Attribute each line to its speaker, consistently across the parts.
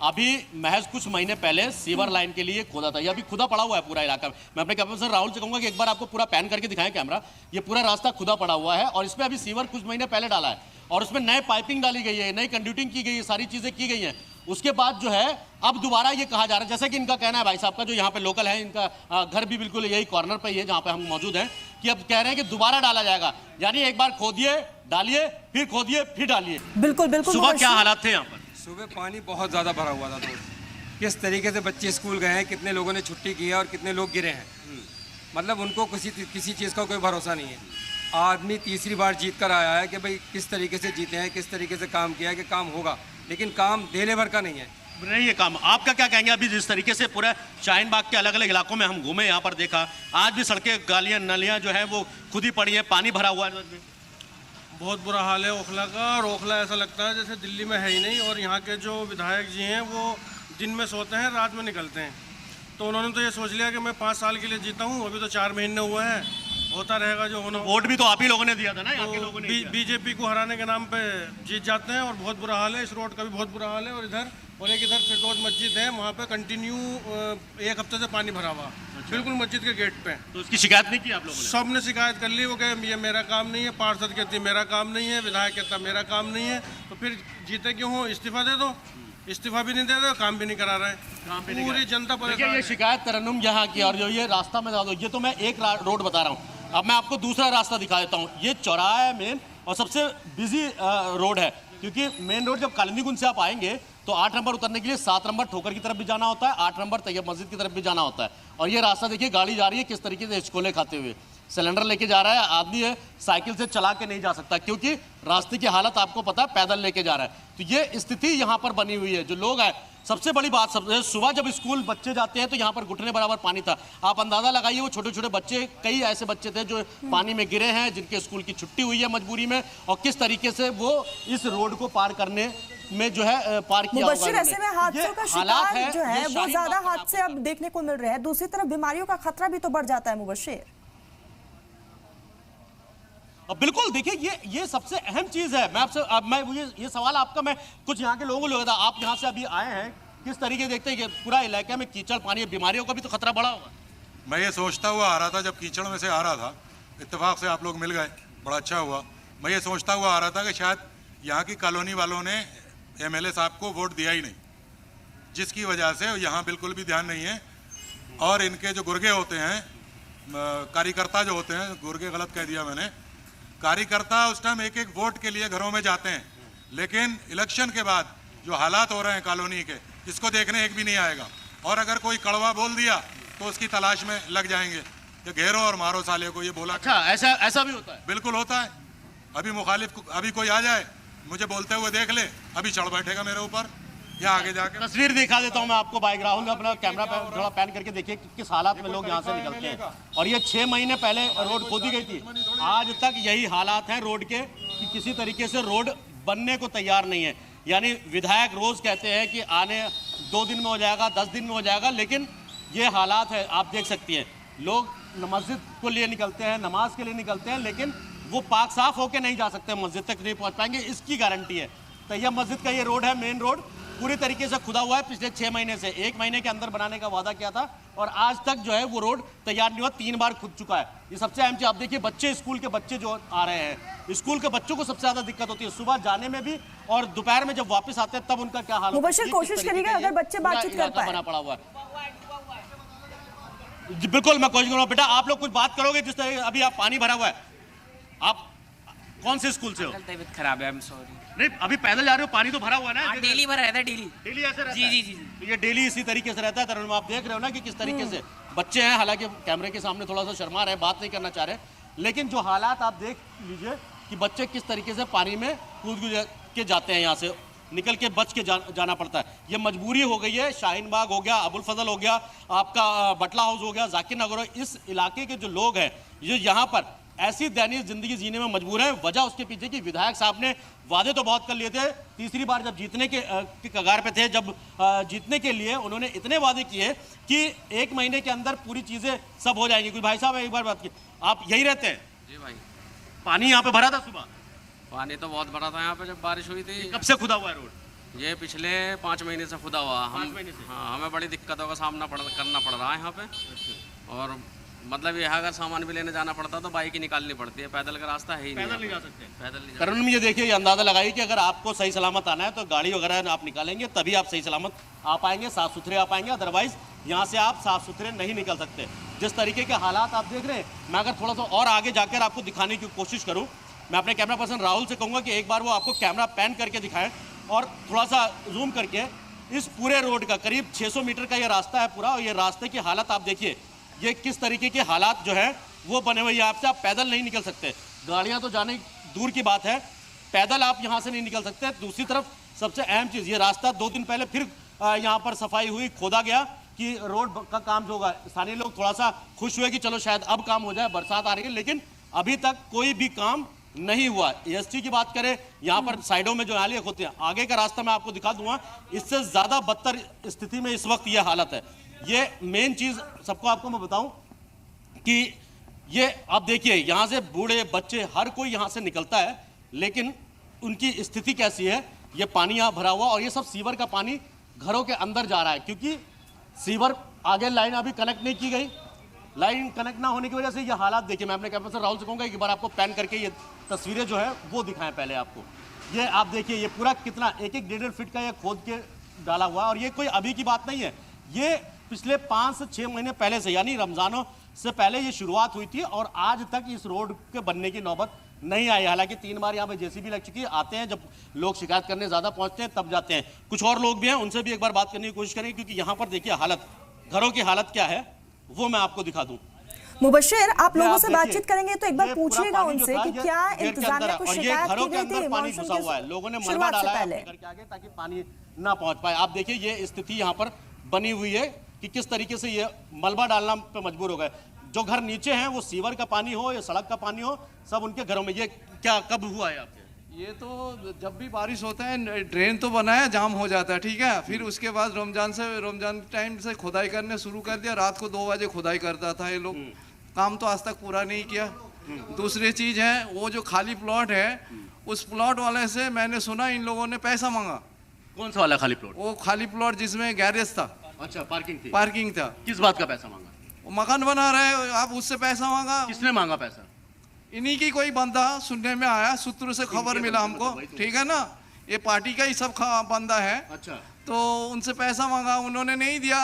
Speaker 1: अभी महज कुछ महीने पहले सीवर लाइन के लिए खोदा था। ये अभी खुदा पड़ा हुआ है पूरा इलाका। मैं अपने कैमरा पर्सन राहुल से कहूंगा कि एक बार आपको पूरा पैन करके दिखाएं कैमरा। ये पूरा रास्ता खुदा पड़ा हुआ है और इसमें अभी सीवर कुछ महीने पहले डाला है और उसमें नए पाइपिंग डाली गई है, नई कंड्यूटिंग की गई है, सारी चीज़ें की गई हैं। उसके बाद जो है अब दोबारा ये कहा जा रहा है, जैसा कि इनका कहना है भाई साहब का, जो यहाँ पे लोकल है, इनका घर भी बिल्कुल यही कॉर्नर पे ही है जहाँ पे हम मौजूद हैं, कि अब कह रहे हैं कि दोबारा डाला जाएगा। यानी एक बार खोदिए, डालिए, फिर खोदिए, फिर डालिए।
Speaker 2: बिल्कुल बिल्कुल।
Speaker 1: सुबह क्या हालात थे यहाँ पर?
Speaker 3: सुबह पानी बहुत ज़्यादा भरा हुआ था। तो किस तरीके से बच्चे स्कूल गए हैं, कितने लोगों ने छुट्टी की है और कितने लोग गिरे हैं, मतलब उनको किसी चीज़ का कोई भरोसा नहीं है। आदमी तीसरी बार जीत कर आया है कि भाई किस तरीके से जीते हैं, किस तरीके से काम किया है कि काम होगा, लेकिन काम देने भर का नहीं है।
Speaker 1: नहीं ये काम आपका क्या कहेंगे? अभी जिस तरीके से पूरा शाहीन बाग के अलग अलग इलाकों में हम घूमे, यहाँ पर देखा, आज भी सड़कें, गालियाँ, नलियाँ जो है वो खुद ही पड़ी है, पानी भरा हुआ है।
Speaker 4: बहुत बुरा हाल है ओखला का। और ओखला ऐसा लगता है जैसे दिल्ली में है ही नहीं। और यहाँ के जो विधायक जी हैं वो दिन में सोते हैं, रात में निकलते हैं। तो उन्होंने तो ये सोच लिया कि मैं 5 साल के लिए जीता हूँ, अभी तो 4 महीने हुए हैं, होता रहेगा जो होना।
Speaker 1: वोट भी तो आप ही लोगों ने दिया था ना, यहाँ के लोगों ने।
Speaker 4: बीजेपी को हराने के नाम पे जीत जाते हैं और बहुत बुरा हाल है। इस रोड का भी बहुत बुरा हाल है। और इधर फिरदौस मस्जिद है, वहाँ पे कंटिन्यू 1 हफ्ते से पानी भरा हुआ, बिल्कुल मस्जिद के गेट पे।
Speaker 1: तो उसकी शिकायत नहीं की आप लोगों ने?
Speaker 4: सब ने शिकायत कर ली। वो कहे ये मेरा काम नहीं है, पार्षद कहती मेरा काम नहीं है, विधायक कहता मेरा काम नहीं है। तो फिर जीते क्यों हो? इस्तीफा दे दो। इस्तीफा भी नहीं दे रहे, काम भी नहीं करा रहे, पूरी जनता परेशान।
Speaker 1: ये शिकायत तरन्नुम यहाँ की। और जो ये रास्ता में दो, ये तो मैं एक रोड बता रहा हूँ, अब मैं आपको दूसरा रास्ता दिखा देता हूँ। ये चौराहा है मेन और सबसे बिजी रोड है, क्योंकि मेन रोड जब कालिंदी से आप आएंगे तो 8 नंबर उतरने के लिए 7 नंबर ठोकर की तरफ भी जाना होता है, 8 नंबर तैयब मस्जिद की तरफ भी जाना होता है। और ये रास्ता देखिए, गाड़ी जा रही है किस तरीके से हिचकोले खाते हुए, सिलेंडर लेके जा रहा है आदमी, है साइकिल से चला के नहीं जा सकता क्योंकि रास्ते की हालत आपको पता है, पैदल लेके जा रहा है। तो ये स्थिति यहाँ पर बनी हुई है। जो लोग हैं, सबसे बड़ी बात, सुबह जब स्कूल बच्चे जाते हैं तो यहाँ पर घुटने बराबर पानी था। आप अंदाजा लगाइए, वो छोटे छोटे बच्चे, कई ऐसे बच्चे थे जो पानी में गिरे हैं, जिनके स्कूल की छुट्टी हुई है मजबूरी में, और किस तरीके से वो इस रोड को पार करने में जो है पार किया होगा।
Speaker 2: मुबश्शिर, ऐसे में हादसों का शिकार जो है वो ज्यादा हादसे अब देखने को मिल रहे हैं। दूसरी तरफ बीमारियों का खतरा भी तो बढ़ जाता है मुबश्शिर।
Speaker 1: बिल्कुल, देखिए ये सबसे अहम चीज है। मैं आपसे ये सवाल आपका, मैं कुछ यहाँ के लोगों को लगा था, आप यहाँ से अभी आए हैं, किस तरीके देखते हैं कि पूरा इलाके में कीचड़ पानी, बीमारियों का भी तो खतरा बढ़ा होगा?
Speaker 5: मैं ये सोचता हुआ आ रहा था, जब कीचड़ में से आ रहा था, इत्तेफाक से आप लोग मिल गए, बड़ा अच्छा हुआ। मैं ये सोचता हुआ आ रहा था कि शायद यहाँ की कॉलोनी वालों ने MLA साहब को वोट दिया ही नहीं, जिसकी वजह से यहाँ बिल्कुल भी ध्यान नहीं है। और इनके जो गुर्गे होते हैं, कार्यकर्ता जो होते हैं, गुर्गे गलत कह दिया मैंने, कार्यकर्ता उस टाइम एक एक वोट के लिए घरों में जाते हैं, लेकिन इलेक्शन के बाद जो हालात हो रहे हैं कॉलोनी के, इसको देखने एक भी नहीं आएगा। और अगर कोई कड़वा बोल दिया तो उसकी तलाश में लग जाएंगे कि घेरो और मारो साले को। ये बोला।
Speaker 1: अच्छा, ऐसा भी होता है?
Speaker 5: बिल्कुल होता है। अभी मुखालिफ अभी कोई आ जाए, मुझे बोलते हुए देख ले, अभी चढ़ बैठेगा मेरे ऊपर या आगे जाके।
Speaker 1: तस्वीर दिखा देता हूं मैं आपको बाइक राहुल, अपना कैमरा थोड़ा पैन करके देखिए किस हालात में लोग यहां से निकलते हैं। और ये 6 महीने पहले रोड खोदी गई थी, आज तक यही हालात हैं रोड के, कि किसी तरीके से रोड बनने को तैयार नहीं है। यानी विधायक रोज कहते हैं कि आने 2 दिन में हो जाएगा, 10 दिन में हो जाएगा, लेकिन ये हालात है। आप देख सकती हैं, लोग मस्जिद को लिए निकलते हैं, नमाज के लिए निकलते हैं, लेकिन वो पाक साफ होकर नहीं जा सकते, मस्जिद तक नहीं पहुंच पाएंगे, इसकी गारंटी है। तैयब मस्जिद का ये रोड है, मेन रोड पूरी तरीके से खुदा हुआ है। पिछले 6 महीने से 1 महीने के अंदर बनाने का वादा किया था और आज तक जो है वो रोड तैयार नहीं हुआ, 3 बार खुद चुका है। ये सबसे अहम चीज। आप देखिए, बच्चे, स्कूल के बच्चे जो आ रहे हैं, स्कूल के बच्चों को सबसे ज्यादा दिक्कत होती है सुबह जाने में भी, और दोपहर में जब वापस आते हैं तब उनका क्या हाल होता है।
Speaker 2: कोशिश करिएगा अगर बच्चे बातचीत कर पाए।
Speaker 1: बना पड़ा हुआ है। जी बिल्कुल, मैं कोशिश करूंगा। बेटा आप लोग कुछ बात करोगे? जिस तरह अभी आप पानी भरा हुआ है, आप कौन से स्कूल से हो?
Speaker 6: तबीयत खराब है, आई एम सॉरी।
Speaker 1: नहीं, अभी पैदल जा रहे हो, पानी तो भरा हुआ है ना?
Speaker 6: डेली भरा रहता है,
Speaker 1: डेली ऐसे रहता
Speaker 6: जी
Speaker 1: है?
Speaker 6: जी जी।
Speaker 1: तो ये डेली इसी तरीके से रहता है। तरन्नुम, आप देख रहे हो ना कि किस तरीके से बच्चे हैं, हालांकि कैमरे के सामने थोड़ा सा शर्मा रहे, बात नहीं करना चाह रहे, लेकिन जो हालात आप देख लीजिए कि बच्चे किस तरीके से पानी में कूद के जाते हैं, यहाँ से निकल के बच के जाना पड़ता है। ये मजबूरी हो गई है। शाहीन बाग हो गया, अबुल फजल हो गया, आपका बटला हाउस हो गया, जाकिर नगर, इस इलाके के जो लोग हैं, ये यहाँ पर ऐसी दयनीय जिंदगी जीने में मजबूर है। वजह उसके पीछे की विधायक साहब ने वादे तो बहुत कर लिए थे, तीसरी बार जब जीतने के कगार पे थे, जब जीतने के लिए उन्होंने इतने वादे किए कि 1 महीने के अंदर पूरी चीजें सब हो जाएंगी। कोई भाई साहब एक बार बात की, आप यही रहते हैं?
Speaker 6: जी भाई।
Speaker 1: पानी यहाँ पे भरा था सुबह?
Speaker 6: पानी तो बहुत भरा था यहाँ पे जब बारिश हुई थी।
Speaker 1: कब से खुदा हुआ है रोड?
Speaker 6: ये पिछले 5 महीने से खुदा हुआ।
Speaker 1: 5 महीने से?
Speaker 6: हाँ, हमें बड़ी दिक्कतों का सामना करना पड़ रहा है यहाँ पे। और मतलब ये अगर सामान भी लेने जाना पड़ता तो बाइक ही निकालनी पड़ती है, पैदल का रास्ता है ही नहीं।
Speaker 1: पैदल नहीं जा सकते।
Speaker 6: पैदल नहीं जा
Speaker 1: करण में ये देखिए, ये अंदाजा लगाइए कि अगर आपको सही सलामत आना है तो गाड़ी वगैरह आप निकालेंगे तभी आप सही सलामत आ पाएंगे, साफ सुथरे आ पाएंगे, अदरवाइज यहाँ से आप साफ सुथरे नहीं निकल सकते। जिस तरीके के हालात आप देख रहे हैं, मैं अगर थोड़ा सा और आगे जाकर आपको दिखाने की कोशिश करूँ, मैं अपने कैमरा पर्सन राहुल से कहूँगा कि एक बार वो आपको कैमरा पैन करके दिखाएं और थोड़ा सा जूम करके इस पूरे रोड का करीब 600 मीटर का ये रास्ता है पूरा, और ये रास्ते की हालत आप देखिए, ये किस तरीके के हालात जो है वो बने हुए हैं। आपसे आप पैदल नहीं निकल सकते, गाड़ियां तो जाने दूर की बात है, पैदल आप यहां से नहीं निकल सकते। दूसरी तरफ सबसे अहम चीज़, ये रास्ता 2 दिन पहले फिर यहाँ पर सफाई हुई, खोदा गया कि रोड का काम जो होगा, स्थानीय लोग थोड़ा सा खुश हुए कि चलो शायद अब काम हो जाए, बरसात आ रही है, लेकिन अभी तक कोई भी काम नहीं हुआ। एसटी की बात करें, यहाँ पर साइडों में जो नाले होते हैं, आगे का रास्ता मैं आपको दिखा दूंगा, इससे ज़्यादा बदतर स्थिति में इस वक्त ये हालत है। ये मेन चीज़ सबको आपको मैं बताऊं कि ये आप देखिए, यहाँ से बूढ़े बच्चे हर कोई यहाँ से निकलता है, लेकिन उनकी स्थिति कैसी है, ये पानी यहाँ भरा हुआ, और ये सब सीवर का पानी घरों के अंदर जा रहा है, क्योंकि सीवर आगे लाइन अभी कनेक्ट नहीं की गई। लाइन कनेक्ट ना होने की वजह से ये हालात देखिए। मैं अपने कैमरा पर्सन राहुल से कहूँगा एक बार आपको पैन करके ये तस्वीरें जो है वो दिखाएं पहले आपको। ये आप देखिए, ये पूरा कितना 1-1 फीट का ये खोद के डाला हुआ है, और ये कोई अभी की बात नहीं है, ये पिछले 5 से 6 महीने पहले से, यानी रमजानों से पहले ये शुरुआत हुई थी, और आज तक इस रोड के बनने की नौबत नहीं आई। हालांकि 3 बार यहाँ पे जेसीबी लग चुकी है, आते हैं जब लोग शिकायत करने ज़्यादा पहुँचते हैं तब जाते हैं। कुछ और लोग भी हैं, उनसे भी एक बार बात करने की कोशिश करेंगे, क्योंकि यहाँ पर देखिए हालत, घरों की हालत क्या है वो मैं आपको दिखा दूँ।
Speaker 2: मुबशिर, आप लोगों से
Speaker 1: देखिए,
Speaker 2: बातचीत करेंगे तो एक बार
Speaker 1: ये पूरा
Speaker 2: पूछिएगा
Speaker 1: पानी जो
Speaker 2: उनसे
Speaker 1: था,
Speaker 2: कि
Speaker 1: ये
Speaker 2: क्या
Speaker 1: गेट के
Speaker 2: इंतजामिया
Speaker 1: अंदर
Speaker 2: को
Speaker 1: है, और ये
Speaker 2: शिकायत
Speaker 1: घरों
Speaker 2: की
Speaker 1: के
Speaker 2: गई
Speaker 1: अंदर
Speaker 2: थी
Speaker 1: पानी
Speaker 2: मॉनसून
Speaker 1: घुसा हुआ है, लोगों ने
Speaker 2: की
Speaker 1: मलबा
Speaker 2: शुरुआत से
Speaker 1: डाला है
Speaker 2: पहले?
Speaker 1: करके आगे, ताकि पानी ना पहुंच पाए। आप देखिए ये स्थिति यहाँ पर बनी हुई है कि किस तरीके से ये मलबा डालना पे मजबूर हो गए। जो घर नीचे हैं वो सीवर का पानी हो या सड़क का पानी हो, सब उनके घरों में। ये क्या कब हुआ है आपके?
Speaker 7: ये तो जब भी बारिश होता है, ड्रेन तो बना है, जाम हो जाता है, ठीक है। फिर उसके बाद रमजान टाइम से खुदाई करने शुरू कर दिया। रात को 2 बजे खुदाई करता था ये लोग, काम तो आज तक पूरा नहीं किया। दूसरी चीज़ है, वो जो खाली प्लॉट है, उस प्लॉट वाले से मैंने सुना इन लोगों ने पैसा मांगा।
Speaker 1: कौन सा वाला खाली प्लॉट?
Speaker 7: वो खाली प्लॉट जिसमें गैरेज था,
Speaker 1: अच्छा, पार्किंग थी।
Speaker 7: पार्किंग था।
Speaker 1: किस बात का पैसा मांगा?
Speaker 7: वो मकान बना रहे, आप उससे पैसा मांगा।
Speaker 1: किसने मांगा पैसा?
Speaker 7: इन्हीं की कोई बंदा सुनने में आया, सूत्र से खबर मिला हमको, ठीक है ना। ये पार्टी का ही सब बंदा है।
Speaker 1: अच्छा,
Speaker 7: तो उनसे पैसा मांगा, उन्होंने नहीं दिया।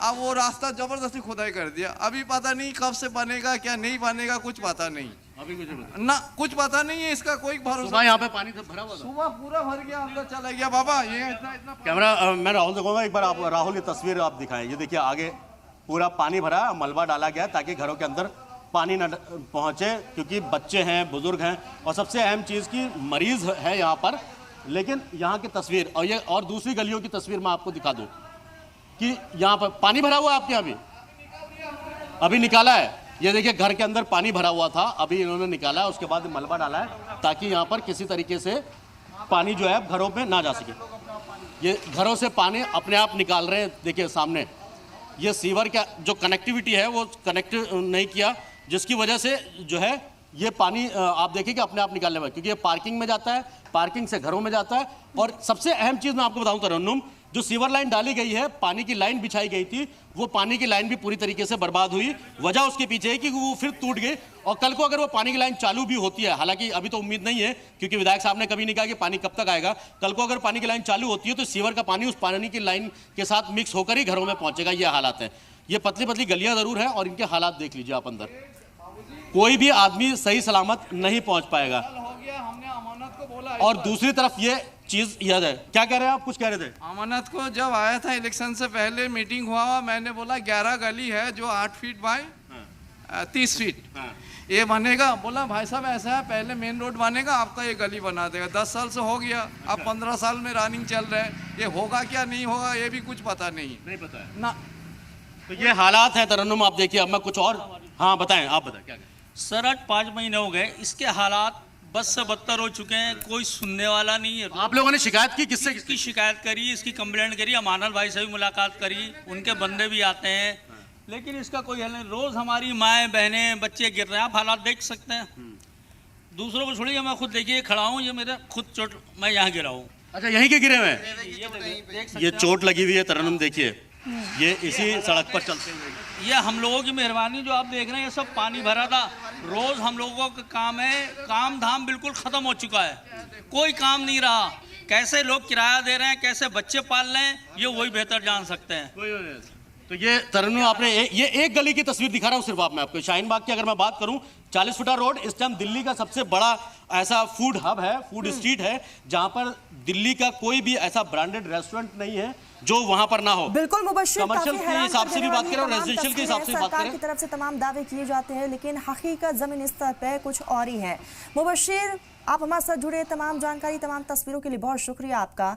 Speaker 7: अब वो रास्ता जबरदस्ती खुदाई कर दिया। अभी पता नहीं कब से बनेगा, क्या नहीं बनेगा, कुछ पता नहीं
Speaker 1: अभी कुछ नहीं
Speaker 7: ना, कुछ पता नहीं है, इसका कोई भरोसा।
Speaker 1: सुबह यहाँ पे पानी तो भरा हुआ था।
Speaker 7: सुबह पूरा भर गया, अंदर चला गया बाबा। ये इतना
Speaker 1: कैमरा मैं राहुल से कहूँगा एक बार आप राहुल की तस्वीर आप दिखाएं। ये देखिए आगे पूरा पानी भरा, मलबा डाला गया ताकि घरों के अंदर पानी न पहुँचे, क्योंकि बच्चे हैं, बुजुर्ग हैं, और सबसे अहम चीज़ की मरीज है यहाँ पर। लेकिन यहाँ की तस्वीर और ये और दूसरी गलियों की तस्वीर मैं आपको दिखा दूँ कि यहाँ पर पानी भरा हुआ है। आपके यहाँ अभी निकाला है। ये देखिए घर के अंदर पानी भरा हुआ था, अभी इन्होंने निकाला है, उसके बाद मलबा डाला है ताकि यहाँ पर किसी तरीके से पानी जो है घरों में ना जा सके। ये घरों से पानी अपने आप निकाल रहे हैं। देखिए सामने ये सीवर का जो कनेक्टिविटी है वो कनेक्ट नहीं किया, जिसकी वजह से जो है ये पानी आप देखिए कि अपने आप निकालने वाला, क्योंकि ये पार्किंग में जाता है, पार्किंग से घरों में जाता है। और सबसे अहम चीज़ मैं आपको बताऊं तरन्नुम, जो सीवर लाइन डाली गई है, पानी की लाइन बिछाई गई थी, वो पानी की लाइन भी पूरी तरीके से बर्बाद हुई। वजह उसके पीछे है कि वो फिर टूट गई, और कल को अगर वो पानी की लाइन चालू भी होती है, हालांकि अभी तो उम्मीद नहीं है क्योंकि विधायक साहब ने कभी नहीं कहा कि पानी कब तक आएगा, कल को अगर पानी की लाइन चालू होती है तो सीवर का पानी उस पानी की लाइन के साथ मिक्स होकर ही घरों में पहुंचेगा। ये हालात है। ये पतली पतली गलियां जरूर है, और इनके हालात देख लीजिए आप अंदर, कोई भी आदमी सही सलामत नहीं पहुंच पाएगा।
Speaker 7: हो गया, हमने अमानत को बोला।
Speaker 1: और दूसरी तरफ ये चीज याद है, क्या कह रहे हैं आप? कुछ कह रहे थे।
Speaker 7: अमानत को जब आया था इलेक्शन से पहले, मीटिंग हुआ, मैंने बोला 11 गली है जो 8 फीट बाय 30 फीट ये बनेगा। बोला भाई साहब ऐसा है, पहले मेन रोड बनेगा, आपका ये गली बना देगा। 10 साल से हो गया, अब 15 साल में रनिंग चल रहा है। ये होगा क्या नहीं होगा ये भी कुछ पता नहीं
Speaker 1: पता है
Speaker 7: ना।
Speaker 1: तो ये हालात है तरन्नुम, आप देखिए। अब मैं कुछ और, हाँ बताएं, आप बताएं क्या।
Speaker 8: सर आज 5 महीने हो गए, इसके हालात बद से बदतर हो चुके हैं, कोई सुनने वाला नहीं है।
Speaker 1: आप लोगों ने शिकायत की किससे?
Speaker 8: इसकी शिकायत करी, इसकी कंप्लेंट करी, अमानत भाई से भी मुलाकात करी, उनके बंदे भी आते हैं, लेकिन इसका कोई हल नहीं। रोज़ हमारी माएँ बहनें बच्चे गिर रहे हैं, आप हालात देख सकते हैं। दूसरों को छोड़िए, मैं खुद देखिए खड़ा हूँ, ये मेरा खुद चोट, मैं यहाँ गिरा हूँ।
Speaker 1: अच्छा यहीं के गिरे हुए हैं, ये चोट लगी हुई है तरन्नुम, देखिए ये इसी सड़क पर चलते हुए।
Speaker 8: ये हम लोगों की मेहरबानी, जो आप देख रहे हैं ये सब पानी भरा था। रोज हम लोगों का काम है, काम धाम बिल्कुल खत्म हो चुका है, कोई काम नहीं रहा। कैसे लोग किराया दे रहे हैं, कैसे बच्चे पाल रहे हैं, ये वही बेहतर जान सकते हैं।
Speaker 1: तो ये तरन्नुम आपने ये एक गली की तस्वीर दिखा रहा हूँ सिर्फ आप मैं आपको। शाहीन बाग की अगर मैं बात करूं, 40 फुटा रोड इस टाइम दिल्ली का सबसे बड़ा ऐसा फूड हब है, फूड स्ट्रीट है, जहां पर दिल्ली का कोई भी ऐसा ब्रांडेड रेस्टोरेंट नहीं है जो वहां पर ना हो।
Speaker 2: बिल्कुल मुबश्शिर,
Speaker 1: कमर्शियल के हिसाब से भी बात करें और रेजिडेंशियल के हिसाब से बात
Speaker 2: सरकार
Speaker 1: करें,
Speaker 2: की तरफ से तमाम दावे किए जाते हैं, लेकिन हकीकत जमीन स्तर पे कुछ और ही है। मुबश्शिर, आप हमारे साथ जुड़े, तमाम जानकारी, तमाम तस्वीरों के लिए बहुत शुक्रिया आपका।